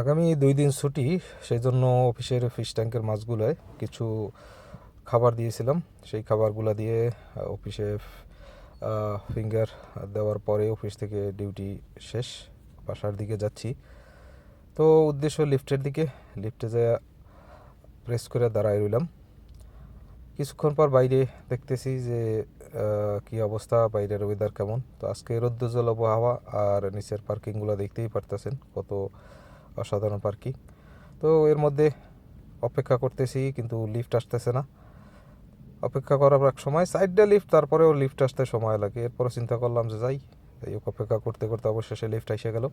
আগামী 2 দিন ছুটি, সেই জন্য অফিসের ফিশ ট্যাঙ্কের মাছগুলোয় কিছু খাবার দিয়েছিলাম। সেই খাবারগুলো দিয়ে অফিসে ফিঙ্গার দেওয়ার পরে অফিস থেকে ডিউটি শেষ, বাসার দিকে যাচ্ছি। তো উদ্দেশ্য লিফটের দিকে, লিফটে যা প্রেস করে দাঁড়ায় রইলাম। কিছুক্ষণ পর বাইরে দেখতেছি যে কি অবস্থা, বাইরের ওয়েদার কেমন। তো আজকে রৌদ্রোজ্জ্বল আবহাওয়া, আর নিচের পার্কিংগুলো দেখতেই পারতেছেন কত অসাধারণ পার্কিং। তো এর মধ্যে অপেক্ষা করতেছি, কিন্তু লিফট আসতেছে না। অপেক্ষা করার এক সময় সাইডে লিফট, তারপরেও লিফট আসতে সময় লাগে। এরপরে চিন্তা করলাম যে যাই, এই অপেক্ষা করতে করতে অবশেষে লিফট এসে গেল।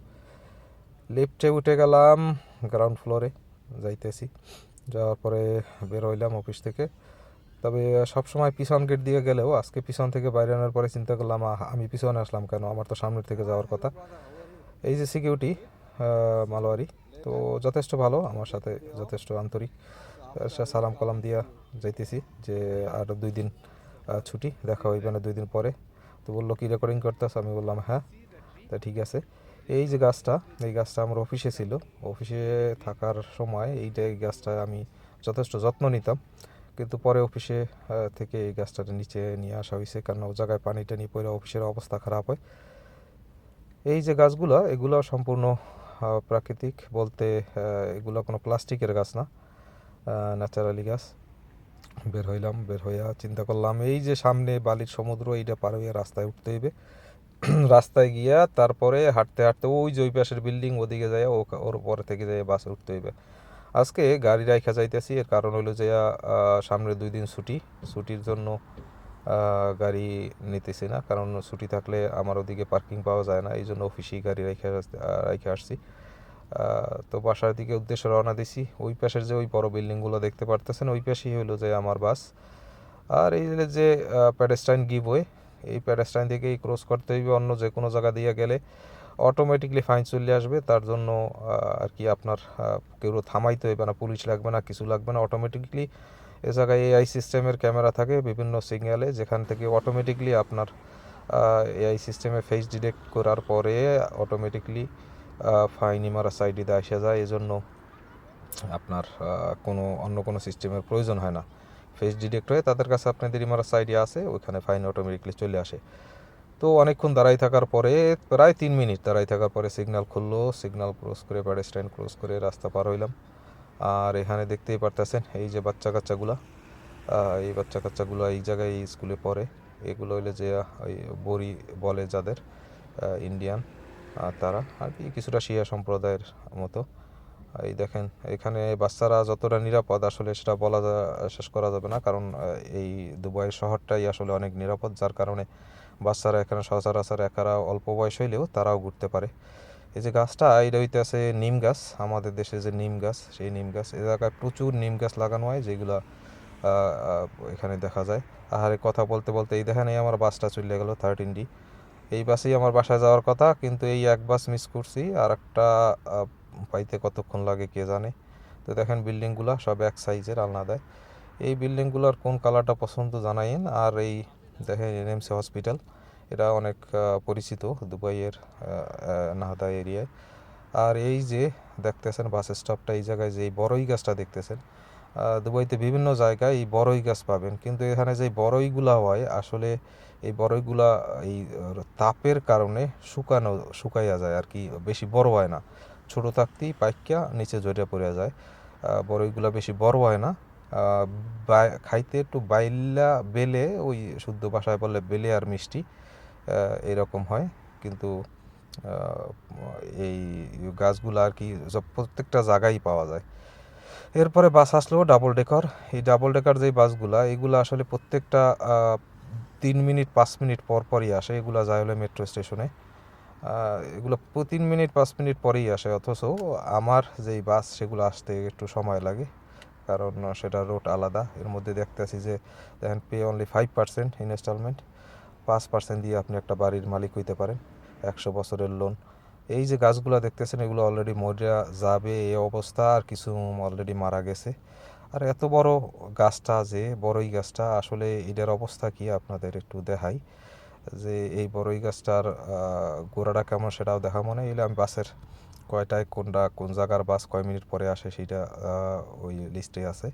লিফটে উঠে গেলাম গ্রাউন্ড ফ্লোরে, যাইতেছি। যাওয়ার পরে বের হইলাম অফিস থেকে। তবে সব সময় পিছন গেট দিয়ে গেলেও আজকে পিছন থেকে বাইরে আনার পরে চিন্তা করলাম, আমি পিছনে আসলাম কেন, আমার তো সামনের থেকে যাওয়ার কথা। এই যে সিকিউরিটি মালওয়ারি, তো যথেষ্ট ভালো, আমার সাথে যথেষ্ট আন্তরিক। সালাম কালাম দিয়া যাইতেছি যে আর 2 দিন ছুটি, দেখা হইবে না 2 দিন পরে। তো বললো কি রেকর্ডিং করতেছ, আমি বললাম হ্যাঁ। তা ঠিক আছে। এই যে গাছটা, এই গাছটা আমার অফিসে ছিল। অফিসে থাকার সময় এই গাছটা আমি যথেষ্ট যত্ন নিতাম, কিন্তু পরে অফিসে থেকে এই গাছটার নিচে নিয়ে আসা হয়েছে, কারণ ও জায়গায় পানি টানি পড়ে অফিসের অবস্থা খারাপ হয়। এই যে গাছগুলো, এগুলো সম্পূর্ণ প্রাকৃতিক বলতে, এগুলো কোনো প্লাস্টিকের গাছ না, ন্যাচারালি গাছ। বের হইলাম, বের হইয়া চিন্তা করলাম এই যে সামনে বালির সমুদ্র, এইটা পার হইয়া রাস্তায় উঠতে হইবে। রাস্তায় গিয়া তারপরে হাঁটতে হাঁটতে ওই যে ওই পাশের বিল্ডিং, ওদিকে যাইয়া ওর পরে থেকে যাইয়া বাসে উঠতে হইবে। আজকে গাড়ি রাইখা যাইতেছি, এর কারণ হলো যে সামনে 2 দিন ছুটি। ছুটির জন্য গাড়ি নিতেছি না, কারণ ছুটি থাকলে আমার ওদিকে পার্কিং পাওয়া যায় না, এই জন্য অফিসেই গাড়ি রাইখা আসছি। তো বাসার দিকে উদ্দেশ্যে রওনা দিছি। ওই পাশের যে ওই বড় বিল্ডিংগুলো দেখতে পারতেছেন, ওই পাশেই হলো যে আমার বাস। আর এই যে প্যাডেস্টাইন গিভওয়ে, এই প্যাডেস্টাইন থেকেই ক্রস করতে হইবে। অন্য যে কোনো জায়গা দিয়ে গেলে অটোমেটিকলি ফাইন চলে আসবে। তার জন্য আর কি আপনার কেউ থামাইতে হইবে না, পুলিশ লাগবে না, কিছু লাগবে না। অটোমেটিকলি এ জায়গায় এআই সিস্টেমের ক্যামেরা থাকে বিভিন্ন সিগন্যালে, যেখান থেকে অটোমেটিকলি আপনার এআই সিস্টেমে ফেস ডিটেক্ট করার পরে অটোমেটিকলি ফাইন ইমারা সাইডে আসা যায়। এজন্য আপনার অন্য কোনো সিস্টেমের প্রয়োজন হয় না। ফেস ডিটেক্ট হয়ে তাদের কাছে আপনাদের ইমারা সাইডে আসে, ওইখানে ফাইন অটোমেটিকলি চলে আসে। তো অনেকক্ষণ দাঁড়াই থাকার পরে, প্রায় 3 মিনিট দাঁড়াই থাকার পরে সিগন্যাল খুললো। সিগন্যাল ক্রস করে, প্যাডেস্ট্রাইন ক্রস করে রাস্তা পার হইলাম। আর এখানে দেখতেই পারতেছেন এই যে বাচ্চা কাচ্চাগুলা, এই বাচ্চা কাচ্চাগুলো এই জায়গায় স্কুলে পড়ে। এগুলো হইলে যে ওই বড়ি বলে যাদের, ইন্ডিয়ান, তারা আর কি কিছুটা শিয়া সম্প্রদায়ের মতো। এই দেখেন এখানে বাচ্চারা যতটা নিরাপদ, আসলে সেটা শেষ করা যাবে না, কারণ এই দুবাই শহরটাই আসলে অনেক নিরাপদ, যার কারণে বাচ্চারা এখানে সচরাচর একারা অল্প বয়স হইলেও তারাও ঘুরতে পারে। এই যে গাছটা, এটা হইতেছে নিম গাছ। আমাদের দেশে যে নিম গাছ, সেই নিম গাছ। এ জায়গায় প্রচুর নিম গাছ লাগানো হয়, যেগুলো এখানে দেখা যায়। আর কথা বলতে বলতে এই দেখেন, এই আমার বাসটা চলে গেল 13D। এই বাসেই আমার বাসায় যাওয়ার কথা, কিন্তু এই এক বাস মিস করছি, আর একটা পাইতে কতক্ষণ লাগে কে জানে। তো দেখেন বিল্ডিংগুলো সব এক সাইজের, আলাদা। এই বিল্ডিংগুলোর কোন কালারটা পছন্দ জানাইন। আর এই দেখেন এনএমসি হসপিটাল, এটা অনেক পরিচিত দুবাইয়ের নাহদা এরিয়ায়। আর এই যে দেখতেছেন বাস স্টপটা, এই জায়গায় যে বড়ই গাছটা দেখতেছেন, দুবাইতে বিভিন্ন জায়গায় এই বড়ই গাছ পাবেন, কিন্তু এখানে যে বড়ইগুলা হয় আসলে এই বড়ইগুলা এই তাপের কারণে শুকাইয়া যায় আর কি, বেশি বড় হয় না। ছোট থাকতেই পাইকা নিচে ঝরে পড়ে যায়। বড়ইগুলা বেশি বড় হয় না, খাইতে একটু বাইলা বেলে, ওই শুদ্ধ ভাষায় বললে বেলে আর মিষ্টি, এরকম হয়। কিন্তু এই গাছগুলো আর কি প্রত্যেকটা জায়গায় পাওয়া যায়। এরপরে বাস আসলো ডাবল ডেকার। এই ডাবল ডেকার যেই বাসগুলা, এগুলো আসলে প্রত্যেকটা 3 মিনিট 5 মিনিট পর পরই আসে। এগুলো যায় হলো মেট্রো স্টেশনে। এগুলো 3 মিনিট 5 মিনিট পরেই আসে, অথচ আমার যেই বাস, সেগুলো আসতে একটু সময় লাগে, কারণ সেটা রোড আলাদা। এর মধ্যে দেখতেছি যে দেখেন, পে অনলি 5% ইনস্টলমেন্ট, 5% দিয়ে আপনি একটা বাড়ির মালিক হইতে পারেন, 100 বছরের লোন। এই যে গাছগুলো দেখতেছেন, এগুলো অলরেডি মরে যাবে এই অবস্থা, আর কিছু অলরেডি মারা গেছে। আর এত বড় গাছটা, যে বড়ই গাছটা, আসলে এটার অবস্থা কি আপনাদের একটু দেখাই, যে এই বড়ই গাছটার গোড়াটা কেমন সেটাও দেখা। মনে এলে আমি বাসের কয়টায় কোন জায়গার বাস কয় মিনিট পরে আসে সেইটা ওই লিস্টে আছে।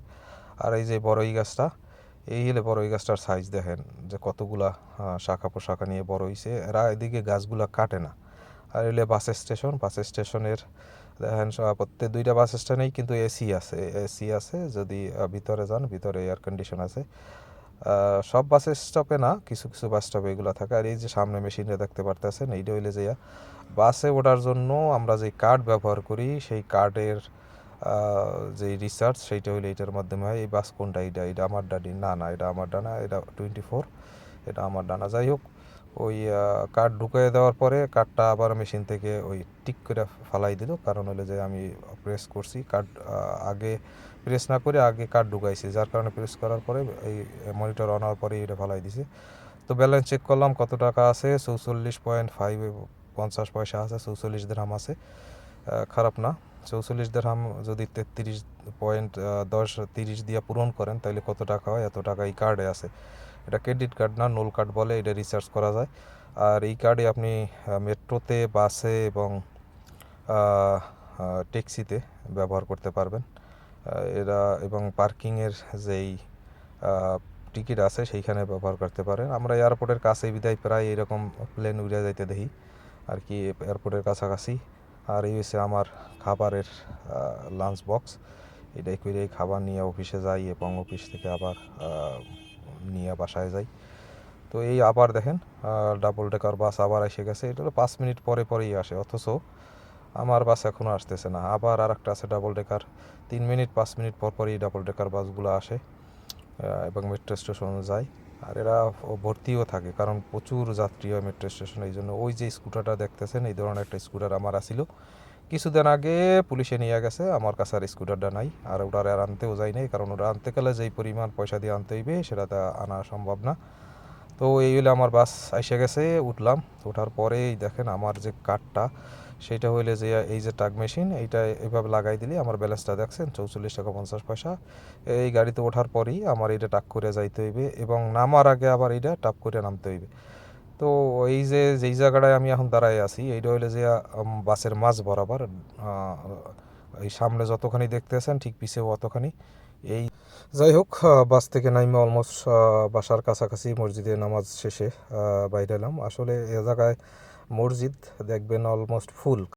আর এই যে বড়ই গাছটা, এই হলে বড়ই গাছটার সাইজ দেখেন যে কতগুলা শাখা পোশাখা নিয়ে বড় হয়েছে। এরা এদিকে গাছগুলা কাটে না। আর এলে বাস স্টেশনের দেখেন প্রত্যেক 2টা বাস স্ট্যান্ডেই কিন্তু এসি আছে। যদি ভিতরে যান, ভিতরে এয়ার কন্ডিশন আছে। সব বাস স্টপে না, কিছু কিছু বাস স্টপে এগুলো থাকে। আর এই যে সামনে মেশিনটা দেখতে পারতেছেন, এইটা হইলে যে বাসে ওঠার জন্য আমরা যে কার্ড ব্যবহার করি, সেই কার্ডের যে রিসার্চ সেইটা হইলে এটার মাধ্যমে হয়। এই বাস কোনটা, এটা আমার ডানি না, এটা আমার ডানা, এটা 24, এটা আমার ডানা। যাই হোক, ওই কার্ড ঢুকিয়ে দেওয়ার পরে কার্ডটা আবার মেশিন থেকে ওই টিক করে ফালাই দিল, কারণ হলে যে আমি প্রেস করছি কার্ড, আগে প্রেস না করে আগে কার্ড ঢুকাইছি, যার কারণে প্রেস করার পরে এই মনিটর অন হওয়ার পরে এটা ফালাই দিছে। তো ব্যালেন্স চেক করলাম কত টাকা আছে, 44.50 আছে, 44 দিরহাম আছে। খারাপ না। 44 দিরহাম যদি 33.10 দিয়ে পূরণ করেন তাহলে কত টাকা হয়, এত টাকা এই কার্ডে আছে। এটা ক্রেডিট কার্ড না, নোল কার্ড বলে, এটা রিচার্জ করা যায়। আর এই কার্ডে আপনি মেট্রোতে, বাসে এবং ট্যাক্সিতে ব্যবহার করতে পারবেন। এরা এবং পার্কিংয়ের যেই টিকিট আছে সেইখানে ব্যবহার করতে পারেন। আমরা এয়ারপোর্টের কাছে বিদায় প্রায় এরকম প্লেন উড়ে যাইতে দেখি আর কি, এয়ারপোর্টের কাছাকাছি। আর এই হচ্ছে আমার খাবারের লাঞ্চ বক্স। এটাই করে খাবার নিয়ে অফিসে যাই এবং অফিস থেকে আবার নিয়ে বাসায় যাই। তো এই আবার দেখেন ডাবল ডেকার বাস আবার এসে গেছে। এটা হলো 5 মিনিট পরে পরেই আসে, অথচ আমার বাস এখনও আসতেছে না। আবার আর একটা আছে ডাবল ডেকার, 3 মিনিট 5 মিনিট পর পরই ডাবল ডেকার বাসগুলো আসে এবং মেট্রো স্টেশনে যায়। আর এরা ভর্তিও থাকে, কারণ প্রচুর যাত্রী হয় মেট্রো স্টেশনে। এই জন্য ওই যে স্কুটারটা দেখতেছেন, এই ধরনের একটা স্কুটার আমার আসিল কিছুদিন আগে, পুলিশে নিয়ে গেছে। আমার কাছে আর স্কুটারটা নাই, আর ওটা আর আনতেও যাই নাই, কারণ ওটা আনতে গেলে যেই পরিমাণ পয়সা দিয়ে আনতে হইবে সেটা আনা সম্ভব না। তো এই হইলে আমার বাস এসে গেছে, উঠলাম। ওঠার পরেই দেখেন আমার যে কার্ডটা, সেইটা হইলে যে এই যে টাগ মেশিন, এইটা এইভাবে লাগাই দিলে আমার ব্যালেন্সটা দেখছেন 44 টাকা 50 পয়সা। এই গাড়িতে ওঠার পরেই আমার এটা টাক করে যাইতে হইবে এবং নামার আগে আবার এইটা টাপ করে নামতে হইবে। তো এই যে যেই জায়গাটায় আমি এখন দাঁড়ায় আছি, এইটা হইলে যে বাসের মাঝ বরাবর, এই সামনে যতখানি দেখতেছেন ঠিক পিছেও অতখানি। এই যাই হোক, বাস থেকে নাইমে অলমোস্ট বাসার কাছাকাছি মসজিদে নামাজ শেষে বাইরে এলাম। আসলে এ জায়গায় মসজিদ দেখবেন অলমোস্ট ফুল।